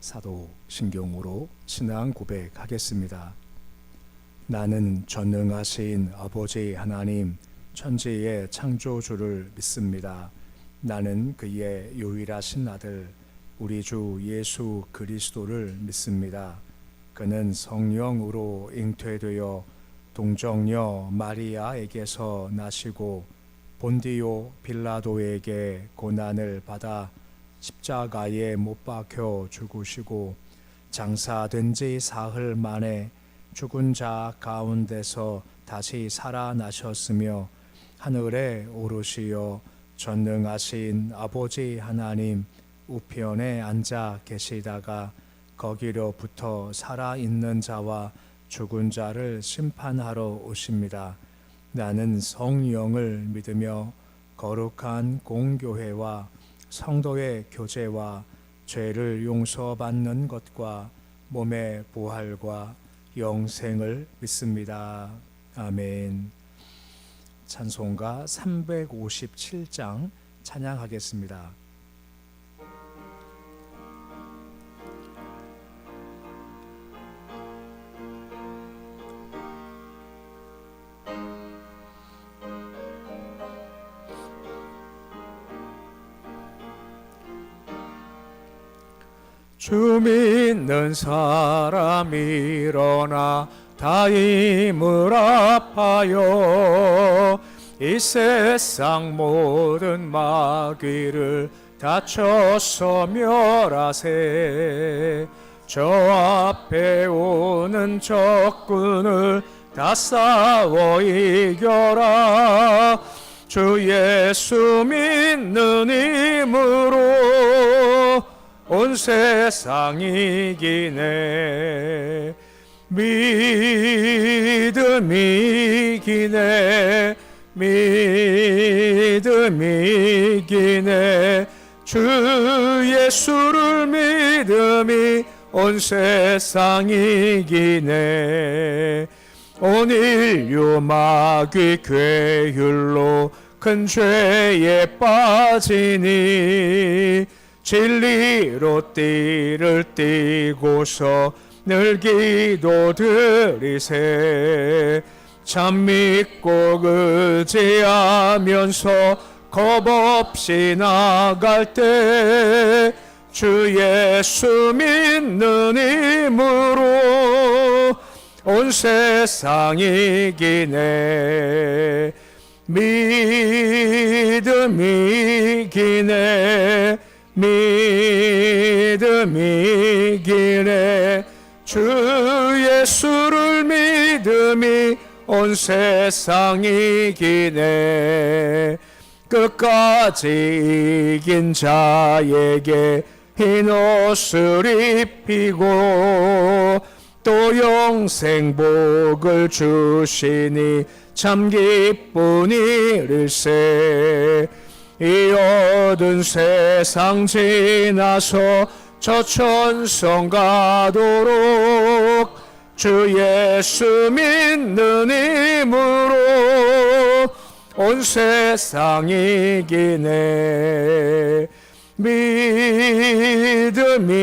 사도 신경으로 신앙 고백하겠습니다. 나는 전능하신 아버지 하나님, 천지의 창조주를 믿습니다. 나는 그의 유일하신 아들 우리 주 예수 그리스도를 믿습니다. 그는 성령으로 잉태되어 동정녀 마리아에게서 나시고 본디오 빌라도에게 고난을 받아 십자가에 못 박혀 죽으시고 장사된 지 사흘 만에 죽은 자 가운데서 다시 살아나셨으며 하늘에 오르시어 전능하신 아버지 하나님 우편에 앉아 계시다가 거기로부터 살아있는 자와 죽은 자를 심판하러 오십니다. 나는 성령을 믿으며 거룩한 공교회와 성도의 교제와 죄를 용서받는 것과 몸의 부활과 영생을 믿습니다. 아멘. 찬송가 357장 찬양하겠습니다. 주 믿는 사람 일어나 다 힘을 합하여 이 세상 모든 마귀를 다쳐서 멸하세. 저 앞에 오는 적군을 다 싸워 이겨라. 주 예수 믿는 힘으로 온 세상 이기네. 믿음이 이기네. 믿음이 이기네. 주 예수를 믿음이 온 세상 이기네. 온 인류 마귀 괴율로 큰 죄에 빠지니 진리로 띠를 띠고서 늘 기도드리세. 참 믿고 의지하면서 겁없이 나갈 때 주 예수 믿는 힘으로 온 세상 이기네. 믿음이 이기네. 믿음이 이기네. 주 예수를 믿음이 온 세상 이기네. 끝까지 이긴 자에게 흰 옷을 입히고 또 영생 복을 주시니 참 기쁜 일일세. 이 어두운 세상 지나서 저 천성 가도록 주 예수 믿는 힘으로 온 세상 이기네. 믿음이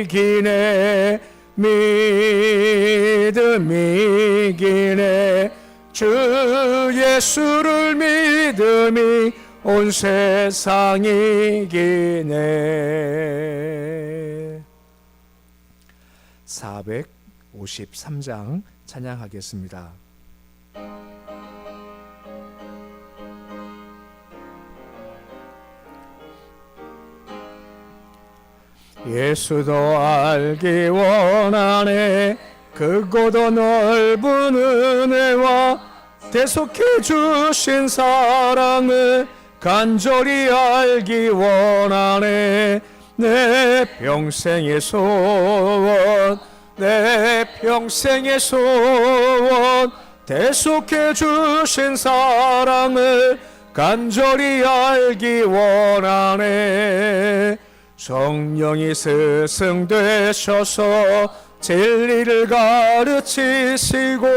이기네. 믿음이 이기네. 주 예수를 믿음이 온 세상 이기네. 453장 찬양하겠습니다. 예수도 알기 원하네. 크고도 넓은 은혜와 대속해 주신 사랑을 간절히 알기 원하네. 내 평생의 소원, 내 평생의 소원, 대속해 주신 사랑을 간절히 알기 원하네. 성령이 스승되셔서 진리를 가르치시고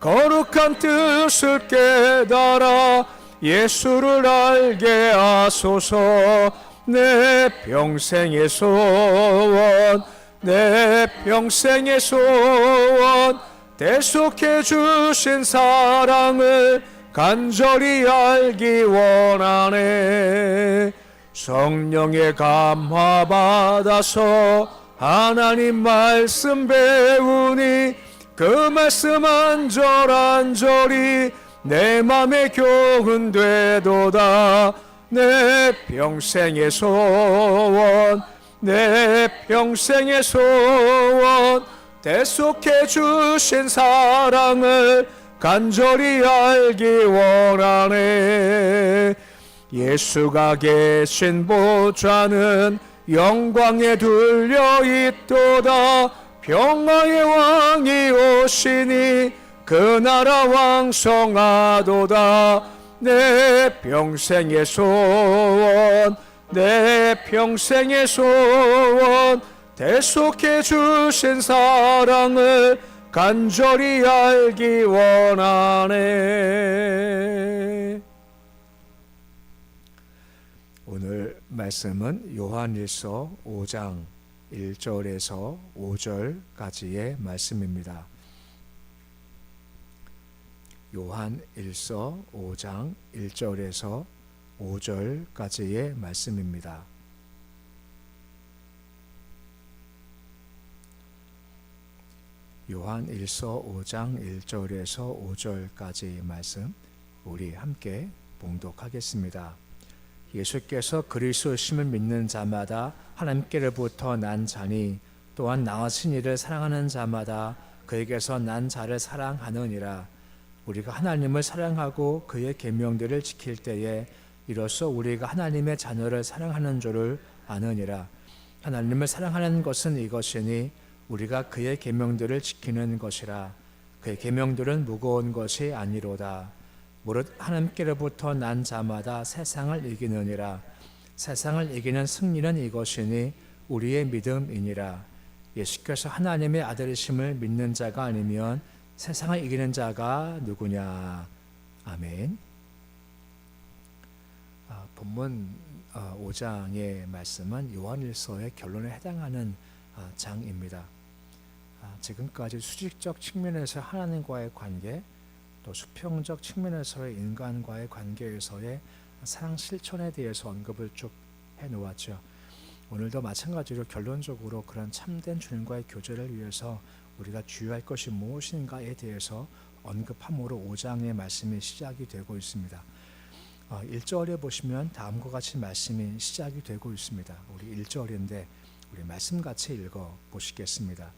거룩한 뜻을 깨달아 예수를 알게 하소서. 내 평생의 소원 내 평생의 소원 대속해 주신 사랑을 간절히 알기 원하네. 성령의 감화 받아서 하나님 말씀 배우니 그 말씀 안절안절이 내 맘에 교훈되도다. 내 평생의 소원 내 평생의 소원 대속해 주신 사랑을 간절히 알기 원하네. 예수가 계신 보좌는 영광에 둘려 있도다. 평화의 왕이 오시니 그 나라 왕성하도다. 내 평생의 소원 내 평생의 소원 대속해 주신 사랑을 간절히 알기 원하네. 오늘 말씀은 요한일서 5장 1절에서 5절까지의 말씀입니다. 요한일서 5장 1절에서 5절까지의 말씀입니다. 요한일서 5장 1절에서 5절까지의 말씀 우리 함께 봉독하겠습니다. 예수께서 그리스도심을 믿는 자마다 하나님께로부터 난 자니 또한 나으신 이를 사랑하는 자마다 그에게서 난 자를 사랑하느니라. 우리가 하나님을 사랑하고 그의 계명들을 지킬 때에 이로써 우리가 하나님의 자녀를 사랑하는 줄을 아느니라. 하나님을 사랑하는 것은 이것이니 우리가 그의 계명들을 지키는 것이라. 그의 계명들은 무거운 것이 아니로다. 무릇 하나님께로부터 난 자마다 세상을 이기느니라. 세상을 이기는 승리는 이것이니 우리의 믿음이니라. 예수께서 하나님의 아들이심을 믿는 자가 아니면 세상을 이기는 자가 누구냐. 아멘. 본문 5장의 말씀은 요한일서의 결론에 해당하는 장입니다. 지금까지 수직적 측면에서 하나님과의 관계, 또 수평적 측면에서의 인간과의 관계에서의 사랑 실천에 대해서 언급을 쭉 해놓았죠. 오늘도 마찬가지로 결론적으로 그런 참된 주님과의 교제를 위해서 우리가 주의할 것이 무엇인가에 대해서 언급함으로 5장의 말씀이 시작이 되고 있습니다. 1절에 보시면 다음과 같이 말씀이 시작이 되고 있습니다. 우리 1절인데 우리 말씀 같이 읽어 보시겠습니다.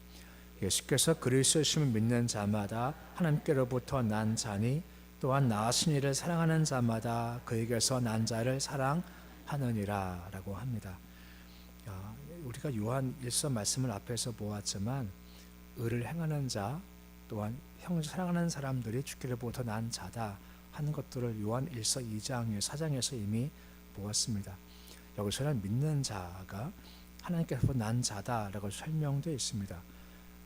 예수께서 그리스도심을 믿는 자마다 하나님께로부터 난 자니 또한 나으신 이를 사랑하는 자마다 그에게서 난 자를 사랑하느니라 라고 합니다. 우리가 요한일서 말씀을 앞에서 보았지만 의를 행하는 자 또한 사랑하는 사람들이 주께로부터 난 자다 하는 것들을 요한일서 2장 4장에서 이미 보았습니다. 여기서는 믿는 자가 하나님께로부터 난 자다라고 설명되어 있습니다.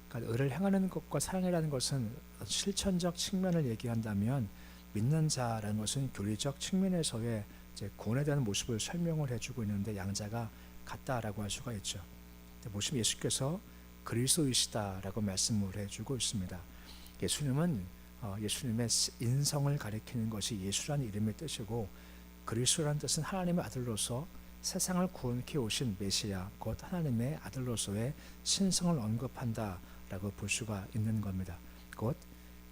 그러니까 의를 행하는 것과 사랑이라는 것은 실천적 측면을 얘기한다면 믿는 자라는 것은 교리적 측면에서의 이제 구원에 대한 모습을 설명을 해주고 있는데 양자가 같다라고 할 수가 있죠. 보시면 예수께서 그리스도이시다라고 말씀을 해주고 있습니다. 예수님은 예수님의 인성을 가리키는 것이 예수라는 이름의 뜻이고 그리스도라는 뜻은 하나님의 아들로서 세상을 구원케 오신 메시아 곧 하나님의 아들로서의 신성을 언급한다라고 볼 수가 있는 겁니다. 곧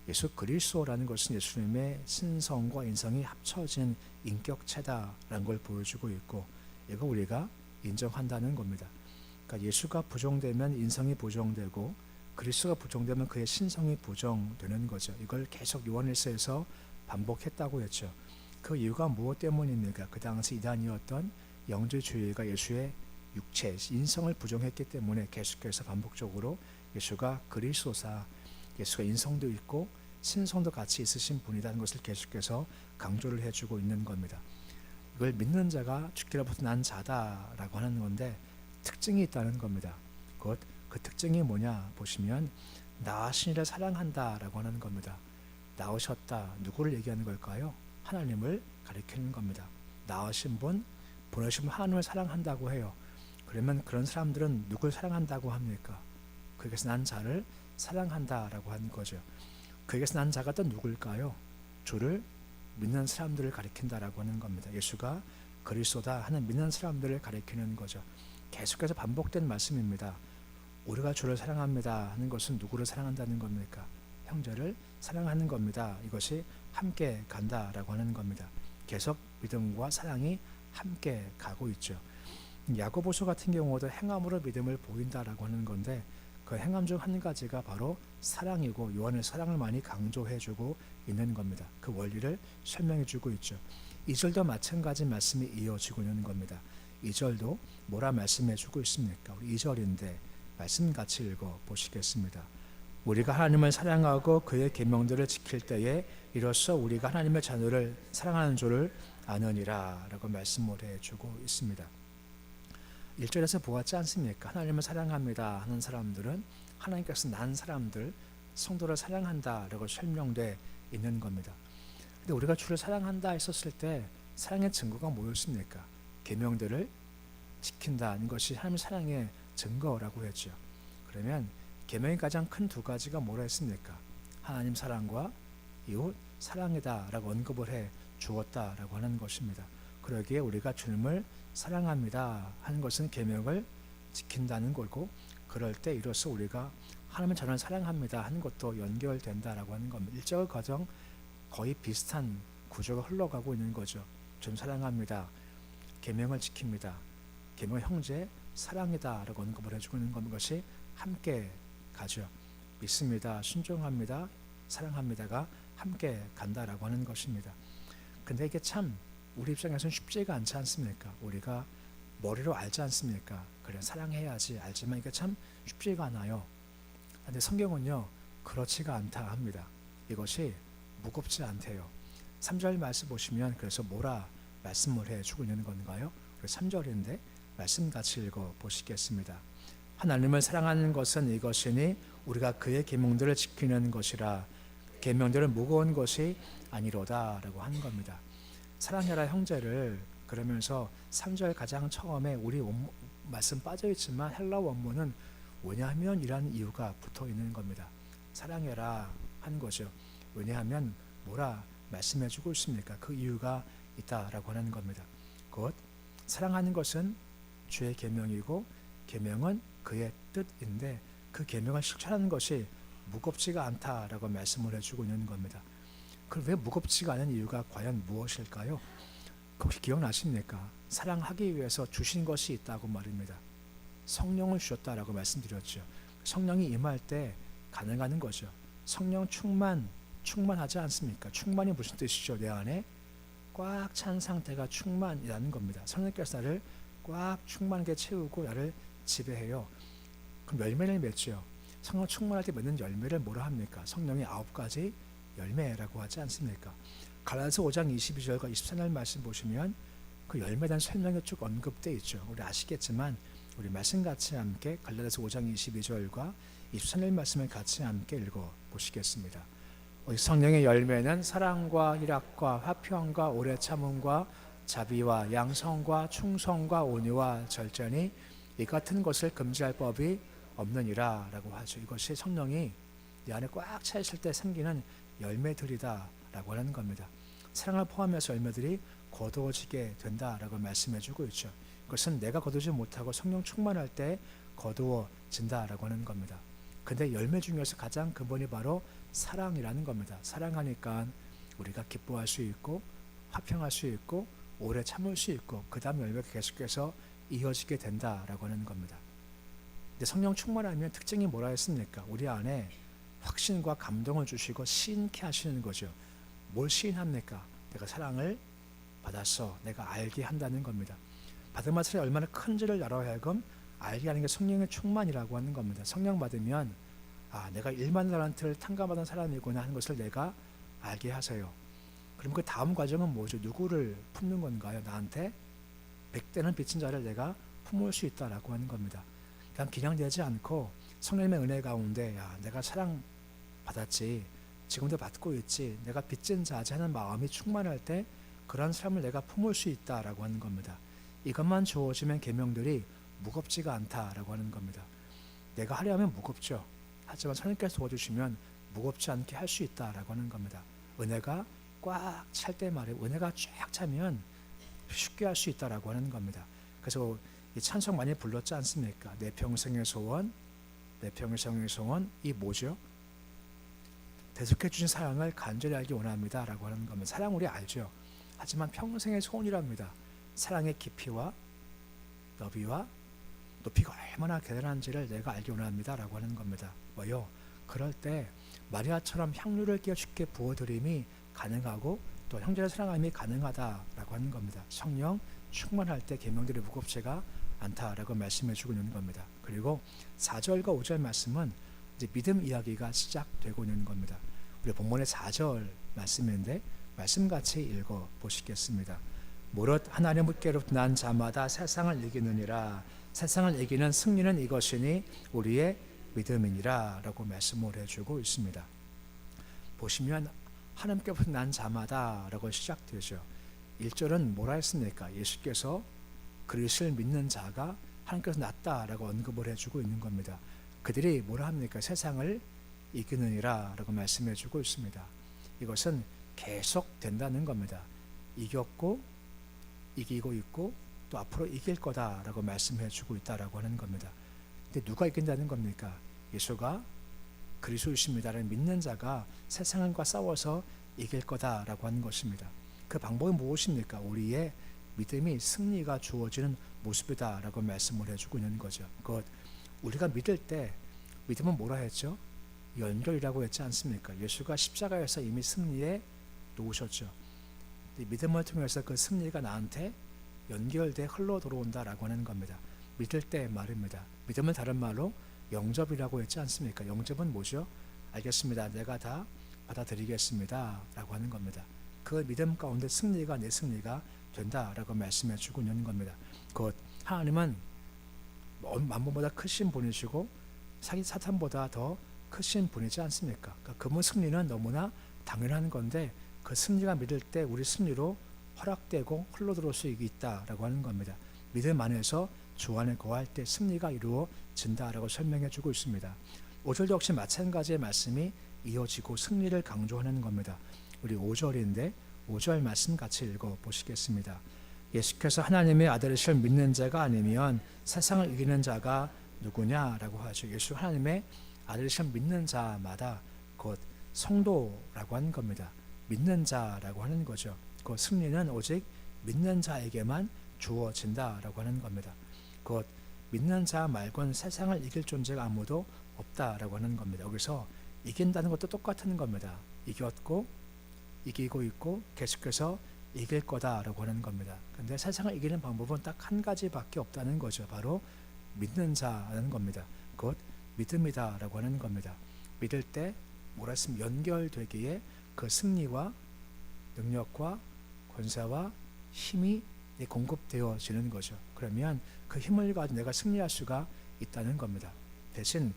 예수 그리스도라는 것은 예수님의 신성과 인성이 합쳐진 인격체다라는 걸 보여주고 있고 이거 우리가 인정한다는 겁니다. 그러니까 예수가 부정되면 인성이 부정되고 그리스도가 부정되면 그의 신성이 부정되는 거죠. 이걸 계속 요한일서에서 반복했다고 했죠. 그 이유가 무엇 때문입니까? 그 당시 이단이었던 영주주의가 예수의 육체, 인성을 부정했기 때문에 계속해서 반복적으로 예수가 그리스도사, 예수가 인성도 있고 신성도 같이 있으신 분이라는 것을 계속해서 강조를 해주고 있는 겁니다. 이걸 믿는 자가 주께로부터 난 자다라고 하는 건데 특징이 있다는 겁니다. 곧 그 특징이 뭐냐 보시면 나으신 이를 사랑한다라고 하는 겁니다. 나으셨다 누구를 얘기하는 걸까요? 하나님을 가리키는 겁니다. 나으신 분 보내신 하나님을 사랑한다고 해요. 그러면 그런 사람들은 누굴 사랑한다고 합니까? 그에게서 난 자를 사랑한다라고 하는 거죠. 그에게서 난 자가 또 누굴까요? 주를 믿는 사람들을 가리킨다라고 하는 겁니다. 예수가 그리스도다 하는 믿는 사람들을 가리키는 거죠. 계속해서 반복된 말씀입니다. 우리가 주를 사랑합니다 하는 것은 누구를 사랑한다는 겁니까? 형제를 사랑하는 겁니다. 이것이 함께 간다라고 하는 겁니다. 계속 믿음과 사랑이 함께 가고 있죠. 야고보서 같은 경우도 행함으로 믿음을 보인다라고 하는 건데 그 행함 중 한 가지가 바로 사랑이고 요한의 사랑을 많이 강조해주고 있는 겁니다. 그 원리를 설명해주고 있죠. 2절도 마찬가지 말씀이 이어지고 있는 겁니다. 2절도 뭐라 말씀해주고 있습니까? 우리 2절인데 말씀 같이 읽어보시겠습니다. 우리가 하나님을 사랑하고 그의 계명들을 지킬 때에 이로써 우리가 하나님의 자녀를 사랑하는 줄을 아느니라 라고 말씀을 해주고 있습니다. 1절에서 보았지 않습니까? 하나님을 사랑합니다 하는 사람들은 하나님께서 난 사람들, 성도를 사랑한다 라고 설명되어 있는 겁니다. 근데 우리가 주를 사랑한다 했었을 때 사랑의 증거가 뭐였습니까? 계명들을 지킨다는 것이 하나님의 사랑의 증거라고 했죠. 그러면 계명의 가장 큰 두 가지가 뭐라 했습니까? 하나님 사랑과 이웃 사랑이다 라고 언급을 해 주었다라고 하는 것입니다. 그러기에 우리가 주님을 사랑합니다 하는 것은 계명을 지킨다는 거고, 그럴 때 이로써 우리가 하나님의 자녀를 사랑합니다 하는 것도 연결된다라고 하는 겁니다. 일절 과정 거의 비슷한 구조가 흘러가고 있는 거죠. 주님 사랑합니다. 계명을 지킵니다. 계명 형제 사랑이다 라고 언급을 해주고 있는 것이 함께 가죠. 믿습니다. 순종합니다. 사랑합니다가 함께 간다라고 하는 것입니다. 근데 이게 참 우리 입장에서는 쉽지가 않지 않습니까? 우리가 머리로 알지 않습니까? 그래 사랑해야지 알지만 이게 참 쉽지가 않아요. 근데 성경은요 그렇지가 않다 합니다. 이것이 무겁지 않대요. 3절 말씀 보시면 그래서 뭐라 말씀을 해주고 있는 건가요? 3절인데 말씀 같이 읽어보시겠습니다. 하나님을 사랑하는 것은 이것이니 우리가 그의 계명들을 지키는 것이라. 계명들은 무거운 것이 아니로다 라고 하는 겁니다. 사랑해라 형제를 그러면서 3절 가장 처음에 우리 말씀 빠져있지만 헬라 원문은 왜냐하면 이라는 이유가 붙어 있는 겁니다. 사랑해라 하는 거죠. 왜냐하면 뭐라 말씀해주고 있습니까? 그 이유가 있다라고 하는 겁니다. 곧 사랑하는 것은 주의 계명이고 계명은 그의 뜻인데 그 계명을 실천하는 것이 무겁지가 않다라고 말씀을 해주고 있는 겁니다. 그럼 왜 무겁지가 않은 이유가 과연 무엇일까요? 혹시 기억나십니까? 사랑하기 위해서 주신 것이 있다고 말입니다. 성령을 주셨다라고 말씀드렸죠. 성령이 임할 때 가능한 거죠. 성령 충만하지 않습니까? 충만이 무슨 뜻이죠? 내 안에 꽉 찬 상태가 충만이라는 겁니다. 성령께서 나를 꽉 충만하게 채우고 나를 지배해요. 그럼 열매를 맺죠. 성령 충만할 때 맺는 열매를 뭐라 합니까? 성령의 9가지 열매라고 하지 않습니까? 갈라디아서 5장 22절과 23절 말씀 보시면 그 열매에 대한 설명이 쭉 언급되어 있죠. 우리 아시겠지만 우리 말씀 같이 함께 갈라디아서 5장 22절과 23절 말씀을 같이 함께 읽어보시겠습니다. 성령의 열매는 사랑과 희락과 화평과 오래 참음과 자비와 양성과 충성과 온유와 절제니 이 같은 것을 금지할 법이 없느니라 라고 하죠. 이것이 성령이 내 안에 꽉 차 있을 때 생기는 열매들이다 라고 하는 겁니다. 사랑을 포함해서 열매들이 거두어지게 된다라고 말씀해주고 있죠. 그것은 내가 거두지 못하고 성령 충만할 때 거두어진다라고 하는 겁니다. 근데 열매 중에서 가장 근본이 바로 사랑이라는 겁니다. 사랑하니까 우리가 기뻐할 수 있고 화평할 수 있고 오래 참을 수 있고 그 다음 열매가 계속해서 이어지게 된다라고 하는 겁니다. 근데 성령 충만하면 특징이 뭐라 했습니까? 우리 안에 확신과 감동을 주시고 시인케 하시는 거죠. 뭘 시인합니까? 내가 사랑을 받았어. 내가 알게 한다는 겁니다. 받은 사랑이 얼마나 큰지를 나로 하여금 알게 하는 게 성령의 충만이라고 하는 겁니다. 성령 받으면 내가 1만 달란트를 탕감받은 사람이구나 하는 것을 내가 알게 하세요. 그럼 그 다음 과정은 뭐죠? 누구를 품는 건가요? 나한테 100대는 빚진 자를 내가 품을 수 있다라고 하는 겁니다. 그냥 기량되지 않고 성령의 은혜 가운데 내가 사랑받았지, 지금도 받고 있지, 내가 빚진 자지 하는 마음이 충만할 때 그런 사람을 내가 품을 수 있다라고 하는 겁니다. 이것만 주어지면 계명들이 무겁지가 않다라고 하는 겁니다. 내가 하려면 무겁죠. 하지만 하나님께서 도와주시면 무겁지 않게 할 수 있다라고 하는 겁니다. 은혜가 꽉 찰 때 말이에요. 은혜가 쫙 차면 쉽게 할 수 있다라고 하는 겁니다. 그래서 이 찬송 많이 불렀지 않습니까? 내 평생의 소원, 내 평생의 소원, 이 뭐죠? 대속해 주신 사랑을 간절히 알기 원합니다 라고 하는 겁니다. 사랑 우리 알죠. 하지만 평생의 소원이랍니다. 사랑의 깊이와 너비와 높이가 얼마나 대단한지를 내가 알기 원합니다 라고 하는 겁니다. 뭐요? 그럴 때 마리아처럼 향유를 끼워 쉽게 부어드림이 가능하고 또 형제를 사랑함이 가능하다라고 하는 겁니다. 성령 충만할 때 계명들이 무겁지가 않다라고 말씀해 주고 있는 겁니다. 그리고 4절과 5절 말씀은 이제 믿음 이야기가 시작되고 있는 겁니다. 우리 본문의 4절 말씀인데 말씀 같이 읽어 보시겠습니다. 무릇 하나님께로부터 난 자마다 세상을 이기느니라. 세상을 이기는 승리는 이것이니 우리의 믿음이니라 라고 말씀을 해주고 있습니다. 보시면 하나님께로부터 난 자마다 라고 시작되죠. 1절은 뭐라 했습니까? 예수께서 그리스도를 믿는 자가 하나님께서 낫다라고 언급을 해주고 있는 겁니다. 그들이 뭐라 합니까? 세상을 이기느니라 라고 말씀해주고 있습니다. 이것은 계속 된다는 겁니다. 이겼고 이기고 있고 또 앞으로 이길 거다라고 말씀해주고 있다라고 하는 겁니다. 근데 누가 이긴다는 겁니까? 예수가 그리스도이십니다라는 믿는 자가 세상과 싸워서 이길 거다라고 하는 것입니다. 그 방법이 무엇입니까? 우리의 믿음이 승리가 주어지는 모습이다라고 말씀을 해주고 있는 거죠. 그것 우리가 믿을 때 믿음은 뭐라 했죠? 연결이라고 했지 않습니까? 예수가 십자가에서 이미 승리해 놓으셨죠. 믿음을 통해서 그 승리가 나한테 연결돼 흘러 들어온다라고 하는 겁니다. 믿을 때 말입니다. 믿음은 다른 말로 영접이라고 했지 않습니까? 영접은 뭐죠? 알겠습니다. 내가 다 받아들이겠습니다 라고 하는 겁니다. 그 믿음 가운데 승리가 내 승리가 된다라고 말씀해 주고 있는 겁니다. 곧 하나님은 만물보다 크신 분이시고 사탄보다 더 크신 분이지 않습니까? 그러니까 그분 승리는 너무나 당연한 건데 그 승리가 믿을 때 우리 승리로 허락되고 흘러들어올 수 있다라고 하는 겁니다. 믿음 안에서 주 안에 거할 때 승리가 이루어진다라고 설명해 주고 있습니다. 5절 역시 마찬가지의 말씀이 이어지고 승리를 강조하는 겁니다. 우리 5절인데 5절 말씀 같이 읽어 보시겠습니다. 예수께서 하나님의 아들이실 믿는 자가 아니면 세상을 이기는 자가 누구냐라고 하죠. 예수 하나님의 아들이실 믿는 자마다 곧 성도라고 하는 겁니다. 믿는 자라고 하는 거죠. 그 승리는 오직 믿는 자에게만 주어진다라고 하는 겁니다. 곧 믿는 자 말고는 세상을 이길 존재가 아무도 없다라고 하는 겁니다. 여기서 이긴다는 것도 똑같은 겁니다. 이겼고 이기고 있고 계속해서 이길 거다라고 하는 겁니다. 근데 세상을 이기는 방법은 딱 한 가지밖에 없다는 거죠. 바로 믿는 자라는 겁니다. 곧 믿음이다라고 하는 겁니다. 믿을 때 뭐라 했으면 연결되기에 그 승리와 능력과 권세와 힘이 공급되어지는 거죠. 그러면 그 힘을 가지고 내가 승리할 수가 있다는 겁니다. 대신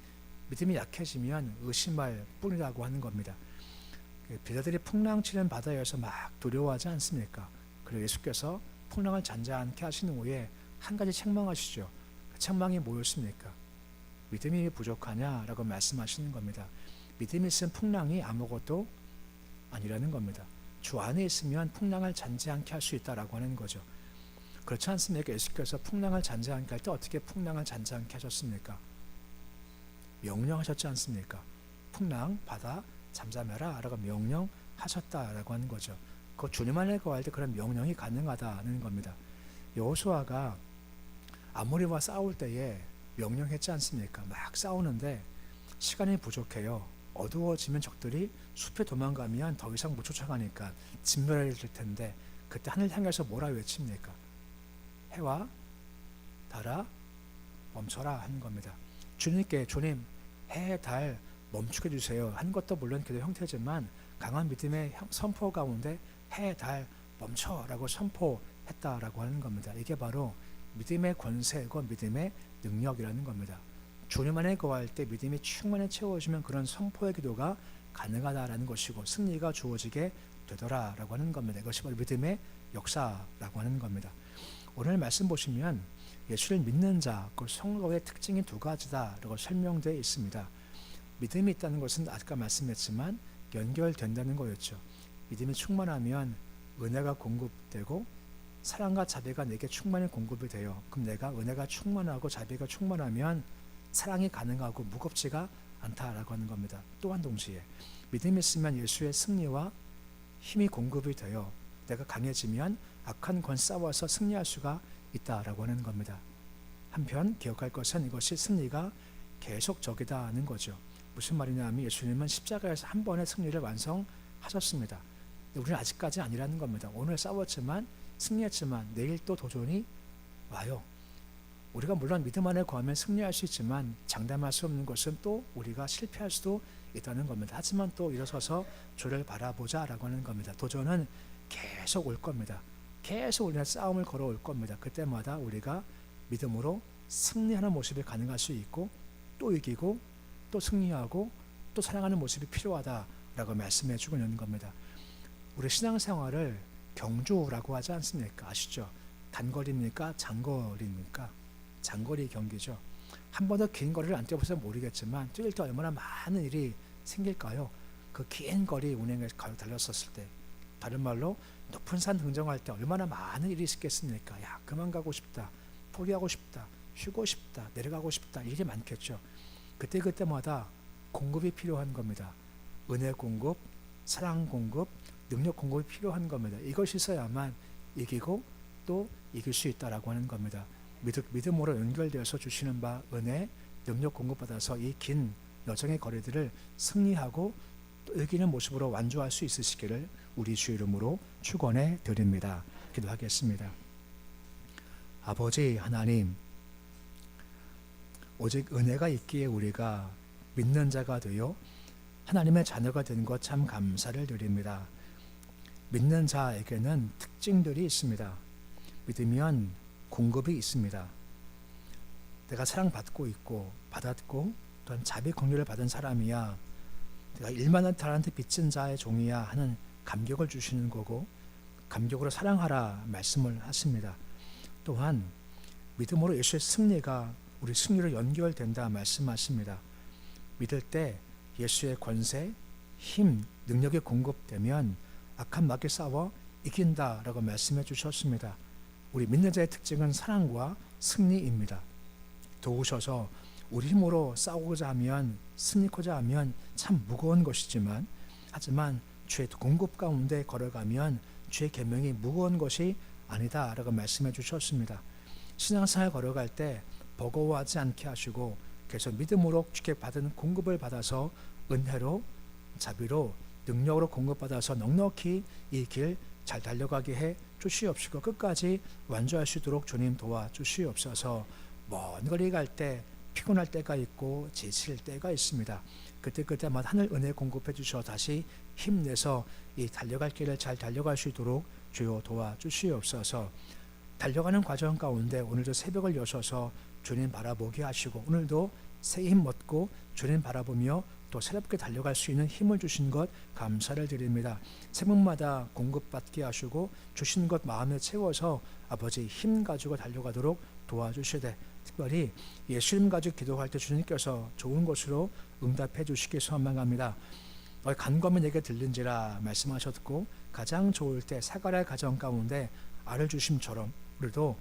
믿음이 약해지면 의심할 뿐이라고 하는 겁니다. 비자들이 풍랑치는 바다에서 막 두려워하지 않습니까? 그리고 예수께서 풍랑을 잔잔케 하신 후에 한 가지 책망하시죠. 그 책망이 뭐였습니까? 믿음이 부족하냐라고 말씀하시는 겁니다. 믿음이 있으면 풍랑이 아무것도 아니라는 겁니다. 주 안에 있으면 풍랑을 잔잔케 할 수 있다라고 하는 거죠. 그렇지 않습니까? 예수께서 풍랑을 잔잔케 할 때 어떻게 풍랑을 잔잔케 하셨습니까? 명령하셨지 않습니까? 풍랑, 바다, 잠잠해라 라고 명령하셨다라고 하는 거죠. 그 주님 안에 거할 때 그런 명령이 가능하다는 겁니다. 여호수아가 아모리와 싸울 때에 명령했지 않습니까? 막 싸우는데 시간이 부족해요. 어두워지면 적들이 숲에 도망가면 더 이상 못 쫓아가니까 진멸해야 될 텐데 그때 하늘 향해서 뭐라 외칩니까? 해와 달아 멈춰라 하는 겁니다. 주님께 주님 해, 달 멈추게 해주세요 한 것도 물론 기도 형태지만 강한 믿음의 선포 가운데 해, 달 멈춰라고 선포했다라고 하는 겁니다. 이게 바로 믿음의 권세고 믿음의 능력이라는 겁니다. 주님 안에 거할 때 믿음이 충만히 채워지면 그런 선포의 기도가 가능하다라는 것이고 승리가 주어지게 되더라라고 하는 겁니다. 이것이 바로 믿음의 역사라고 하는 겁니다. 오늘 말씀 보시면 예수를 믿는 자, 그 성도의 특징이 두 가지다라고 설명되어 있습니다. 믿음이 있다는 것은 아까 말씀했지만 연결된다는 거였죠. 믿음이 충만하면 은혜가 공급되고 사랑과 자비가 내게 충만히 공급이 돼요. 그럼 내가 은혜가 충만하고 자비가 충만하면 사랑이 가능하고 무겁지가 않다라고 하는 겁니다. 또한 동시에 믿음이 있으면 예수의 승리와 힘이 공급이 돼요. 내가 강해지면 악한 권 싸워서 승리할 수가 있다라고 하는 겁니다. 한편 기억할 것은 이것이 승리가 계속적이다는 거죠. 무슨 말이냐면 예수님은 십자가에서 한 번의 승리를 완성하셨습니다. 우리는 아직까지 아니라는 겁니다. 오늘 싸웠지만 승리했지만 내일 또 도전이 와요. 우리가 물론 믿음 안에 거하면 승리할 수 있지만 장담할 수 없는 것은 또 우리가 실패할 수도 있다는 겁니다. 하지만 또 일어서서 주를 바라보자라고 하는 겁니다. 도전은 계속 올 겁니다. 계속 우리는 싸움을 걸어올 겁니다. 그때마다 우리가 믿음으로 승리하는 모습이 가능할 수 있고 또 이기고 또 승리하고 또 사랑하는 모습이 필요하다라고 말씀해 주고 있는 겁니다. 우리 신앙생활을 경주라고 하지 않습니까? 아시죠? 단거리입니까? 장거리입니까? 장거리 경기죠. 한 번도 긴 거리를 안 뛰어봐서 모르겠지만 뛸 때 얼마나 많은 일이 생길까요? 그 긴 거리 운행을 달렸었을 때, 다른 말로 높은 산 등정할 때 얼마나 많은 일이 있겠습니까? 야, 그만 가고 싶다, 포기하고 싶다, 쉬고 싶다, 내려가고 싶다, 일이 많겠죠. 그때마다 공급이 필요한 겁니다. 은혜 공급, 사랑 공급, 능력 공급이 필요한 겁니다. 이것이 있어야만 이기고 또 이길 수 있다라고 하는 겁니다. 믿음으로 연결되어서 주시는 바 은혜, 능력 공급받아서 이 긴 여정의 거리들을 승리하고 또 이기는 모습으로 완주할 수 있으시기를 우리 주 이름으로 축원해 드립니다. 기도하겠습니다. 아버지 하나님, 오직 은혜가 있기에 우리가 믿는 자가 되어 하나님의 자녀가 된 것 참 감사를 드립니다. 믿는 자에게는 특징들이 있습니다. 믿으면 공급이 있습니다. 내가 사랑받고 있고 받았고 또한 자비 공유를 받은 사람이야, 내가 1만원 달란트 빚진 자의 종이야 하는 감격을 주시는 거고, 감격으로 사랑하라 말씀을 하십니다. 또한 믿음으로 예수의 승리가 우리 승리로 연결된다 말씀하십니다. 믿을 때 예수의 권세, 힘, 능력이 공급되면 악한 마귀 싸워 이긴다라고 말씀해 주셨습니다. 우리 믿는 자의 특징은 사랑과 승리입니다. 도우셔서 우리 힘으로 싸우고자 하면, 승리하고자 하면 참 무거운 것이지만, 하지만 주의 공급 가운데 걸어가면 주의 계명이 무거운 것이 아니다라고 말씀해 주셨습니다. 신앙생활 걸어갈 때 버거워하지 않게 하시고 계속 믿음으로 주께 받은 공급을 받아서 은혜로, 자비로, 능력으로 공급받아서 넉넉히 이 길 잘 달려가게 해 주시옵시고 끝까지 완주할 수 있도록 주님 도와주시옵소서. 먼 거리 갈 때 피곤할 때가 있고 지칠 때가 있습니다. 그때마다 하늘 은혜 공급해 주셔 다시 힘내서 이 달려갈 길을 잘 달려갈 수 있도록 주여 도와주시옵소서. 달려가는 과정 가운데 오늘도 새벽을 여셔서 주님 바라보게 하시고 오늘도 새 힘 얻고 주님 바라보며 또 새롭게 달려갈 수 있는 힘을 주신 것 감사를 드립니다. 새벽마다 공급받게 하시고 주신 것 마음에 채워서 아버지 힘 가지고 달려가도록 도와주시되, 특별히 예수님 가지고 기도할 때 주님께서 좋은 것으로 응답해 주시기 소망합니다. 너희 간검이 내게 들린지라 말씀하셨고 가장 좋을 때 사가랴 가정 가운데 알을 주심처럼 우리도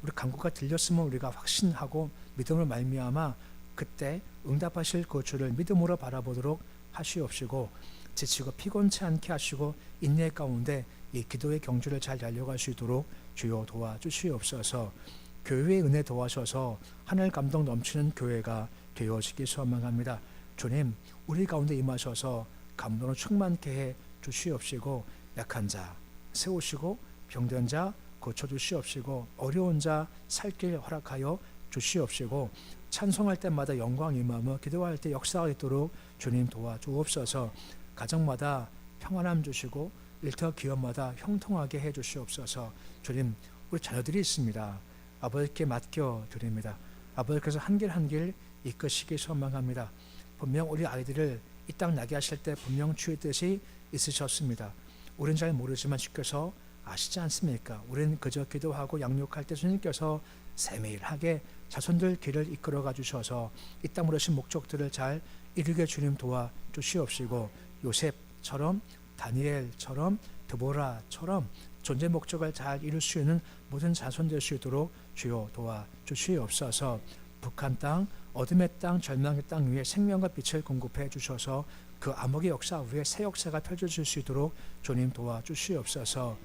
우리 간구가 들렸으면 우리가 확신하고 믿음을 말미암아 그때 응답하실 그 주를 믿음으로 바라보도록 하시옵시고 지치고 피곤치 않게 하시고 인내 가운데 이 기도의 경주를 잘 달려갈 수 있도록 주여 도와주시옵소서. 교회의 은혜 도와셔서 하늘 감동 넘치는 교회가 되어지기 소망합니다. 주님, 우리 가운데 임하셔서 감동을 충만케 해 주시옵시고 약한 자 세우시고 병든 자 고쳐주시옵시고 어려운 자 살 길 허락하여 주시옵시고 찬송할 때마다 영광 임하며 기도할 때 역사가 있도록 주님 도와주옵소서. 가정마다 평안함 주시고 일터 기업마다 형통하게 해 주시옵소서. 주님, 우리 자녀들이 있습니다. 아버지께 맡겨 드립니다. 아버지께서 한 길 한 길 이끄시기 소망합니다. 분명 우리 아이들을 이 땅 나게 하실 때 분명 주의 뜻이 있으셨습니다. 우리는 잘 모르지만 주께서 아시지 않습니까? 우리는 그저 기도하고 양육할 때 주님께서 세밀하게 자손들 길을 이끌어가 주셔서 이 땅으로 오신 목적들을 잘 이루게 주님 도와 주시옵시고, 요셉처럼, 다니엘처럼, 드보라처럼 존재 목적을 잘 이룰 수 있는 모든 자손 될 수 있도록 주여 도와 주시옵소서. 북한 땅, 어둠의 땅, 절망의 땅 위에 생명과 빛을 공급해 주셔서 그 암흑의 역사 위에 새 역사가 펼쳐질 수 있도록 주님 도와 주시옵소서.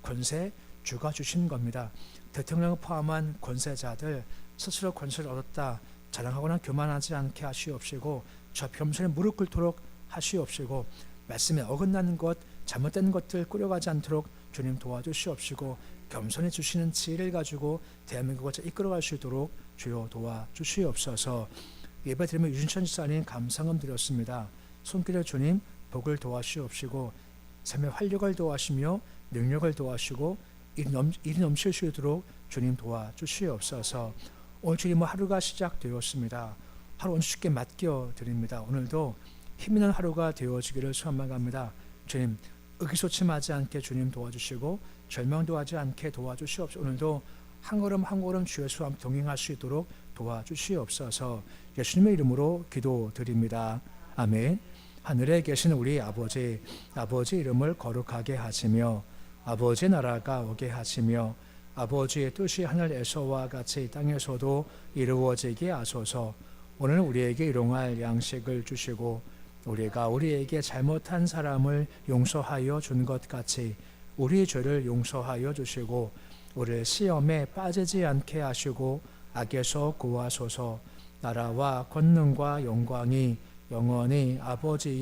권세 주가 주신 겁니다. 대통령을 포함한 권세자들 스스로 권세를 얻었다 자랑하거나 교만하지 않게 하시옵시고, 저 겸손에 무릎 꿇도록 하시옵시고, 말씀에 어긋나는 것, 잘못된 것들 꾸려가지 않도록 주님 도와주시옵시고, 겸손히 주시는 지혜를 가지고 대한민국을 이끌어갈 수 있도록 주여 도와주시옵소서. 예배드리며 유진천 지사님 감사금 드렸습니다. 손길에 주님 복을 도와주시옵시고, 삶의 활력을 도와주시며 능력을 도와주시고 일이 넘칠 수 있도록 주님 도와주시옵소서. 오늘 주님 하루가 시작되었습니다. 하루 주님께 맡겨드립니다. 오늘도 힘있는 하루가 되어지기를 소망합니다. 주님 의기소침하지 않게 주님 도와주시고 절망도 하지 않게 도와주시옵소서. 오늘도 한 걸음 한 걸음 주의 수와 동행할 수 있도록 도와주시옵소서. 예수님의 이름으로 기도드립니다. 아멘. 하늘에 계신 우리 아버지, 아버지 이름을 거룩하게 하시며 아버지 나라가 오게 하시며 아버지의 뜻이 하늘에서와 같이 땅에서도 이루어지게 하소서. 오늘 우리에게 일용할 양식을 주시고 우리가 우리에게 잘못한 사람을 용서하여 준 것 같이 우리 죄를 용서하여 주시고 우리를 시험에 빠지지 않게 하시고 악에서 구하소서. 나라와 권능과 영광이 영원히 아버지